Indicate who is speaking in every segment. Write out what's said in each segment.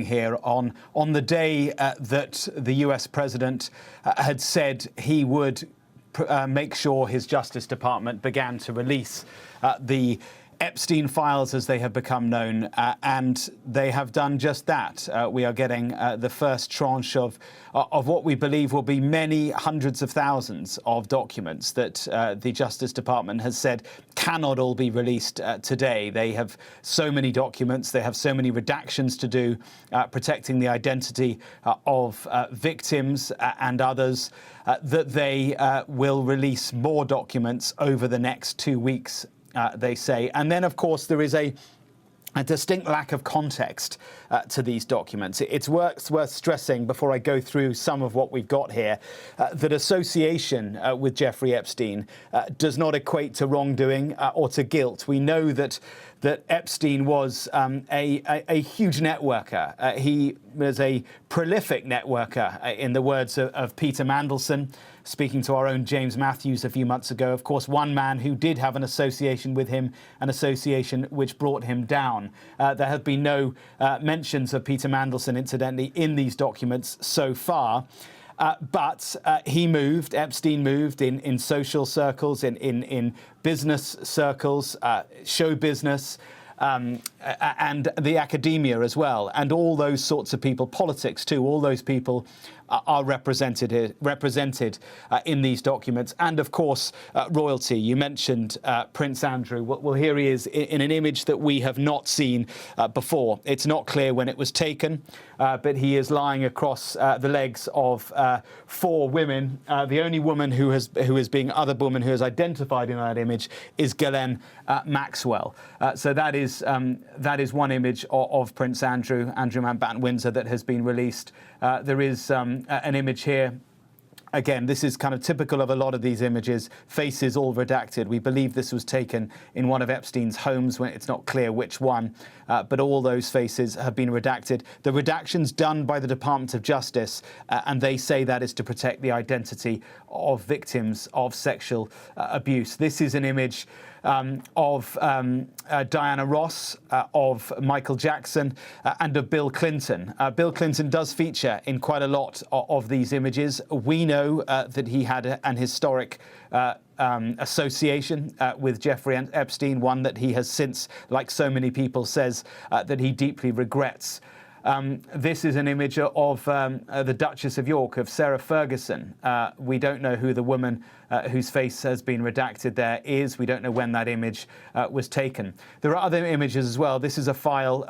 Speaker 1: here on the day that the US president had said he would make sure his Justice Department began to release the Epstein files as they have become known, and they have done just that. We are getting the first tranche of what we believe will be many hundreds of thousands of documents that the Justice Department has said cannot all be released today. They have so many documents, they have so many redactions to do, protecting the identity of victims and others, that they will release more documents over the next 2 weeks. They say. And then, of course, there is a distinct lack of context to these documents. It's worth stressing, before I go through some of what we've got here, that association with Jeffrey Epstein does not equate to wrongdoing or to guilt. We know that Epstein was a huge networker. He was a prolific networker, in the words of Peter Mandelson, speaking to our own James Matthews a few months ago. Of course, one man who did have an association with him, an association which brought him down. There have been no mentions of Peter Mandelson, incidentally, in these documents so far. But Epstein moved in social circles, in business circles, show business, and the academia as well. And all those sorts of people, politics too, all those people are represented in these documents. And of course, royalty. You mentioned Prince Andrew. Well, here he is in an image that we have not seen before. It's not clear when it was taken, but he is lying across the legs of 4 women. The only woman who is being other woman who is identified in that image is Ghislaine Maxwell. So that is one image of Prince Andrew Mountbatten-Windsor that has been released. There is an image here. Again, this is kind of typical of a lot of these images, faces all redacted. We believe this was taken in one of Epstein's homes, when it's not clear which one, but all those faces have been redacted. The redactions done by the Department of Justice, and they say that is to protect the identity of victims of sexual abuse. This is an image of Diana Ross, of Michael Jackson, and of Bill Clinton. Bill Clinton does feature in quite a lot of these images. We know that he had an historic association with Jeffrey Epstein, one that he has since, like so many people, says that he deeply regrets. This is an image of the Duchess of York, of Sarah Ferguson. We don't know who the woman whose face has been redacted there is. We don't know when that image was taken. There are other images as well. This is a file,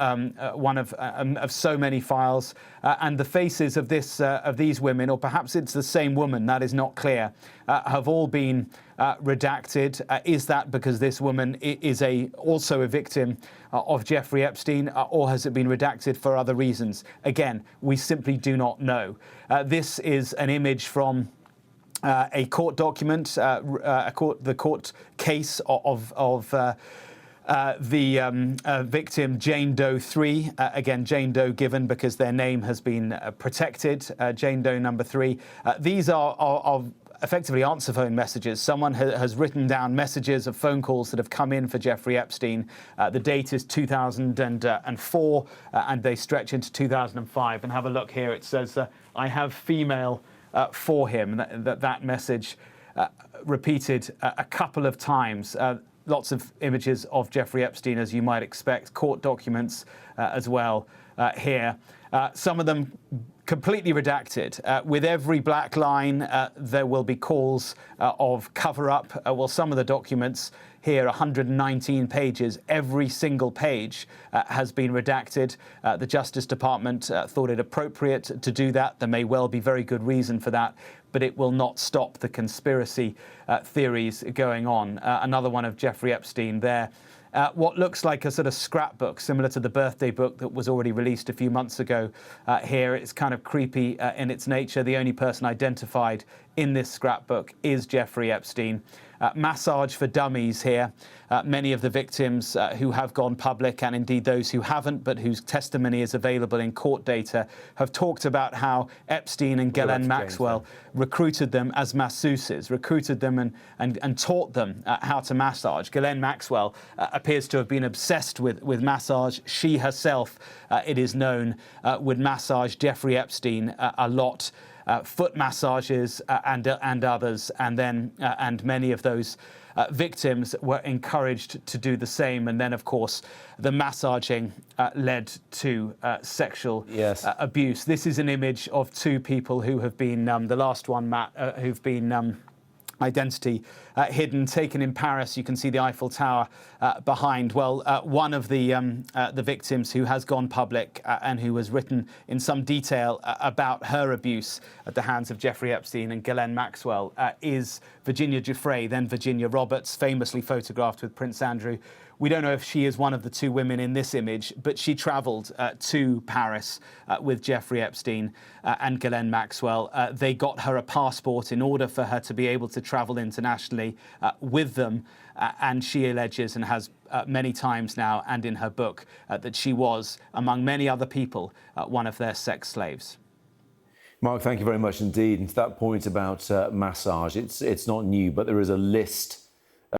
Speaker 1: one of so many files, and the faces of these women, or perhaps it's the same woman, that is not clear, have all been redacted. Is that because this woman is also a victim of Jeffrey Epstein, or has it been redacted for other reasons? Again, we simply do not know. This is an image from a court document, the court case of the victim Jane Doe 3. Again, Jane Doe given because their name has been protected. Jane Doe number 3. These are effectively answer phone messages. Someone has written down messages of phone calls that have come in for Jeffrey Epstein. The date is 2004, and they stretch into 2005. And have a look here. It says, I have female for him. That message repeated a couple of times. Lots of images of Jeffrey Epstein, as you might expect. Court documents as well here. Some of them completely redacted. With every black line, there will be calls of cover-up. Well, some of the documents here, 119 pages, every single page has been redacted. The Justice Department thought it appropriate to do that. There may well be very good reason for that, but it will not stop the conspiracy theories going on. Another one of Jeffrey Epstein there. What looks like a sort of scrapbook, similar to the birthday book that was already released a few months ago. Here, it's kind of creepy in its nature. The only person identified in this scrapbook is Jeffrey Epstein. massage for dummies here. Many of the victims who have gone public, and indeed those who haven't, but whose testimony is available in court data, have talked about how Epstein and Ghislaine Maxwell recruited them as masseuses, recruited them and taught them how to massage. Ghislaine Maxwell appears to have been obsessed with massage. She herself, it is known, would massage Jeffrey Epstein a lot. Foot massages and others, and many of those victims were encouraged to do the same. And then, of course, the massaging led to sexual abuse. This is an image of two people who have been, the last one, Matt, who've been identity hidden, taken in Paris. You can see the Eiffel Tower behind. Well, one of the victims who has gone public and who has written in some detail about her abuse at the hands of Jeffrey Epstein and Ghislaine Maxwell is Virginia Giuffre, then Virginia Roberts, famously photographed with Prince Andrew. We don't know if she is one of the two women in this image, but she travelled to Paris with Jeffrey Epstein and Ghislaine Maxwell. They got her a passport in order for her to be able to travel internationally with them. And she alleges, and has many times now, and in her book, that she was, among many other people, one of their sex slaves.
Speaker 2: Mark, thank you very much indeed. And to that point about massage, it's not new, but there is a list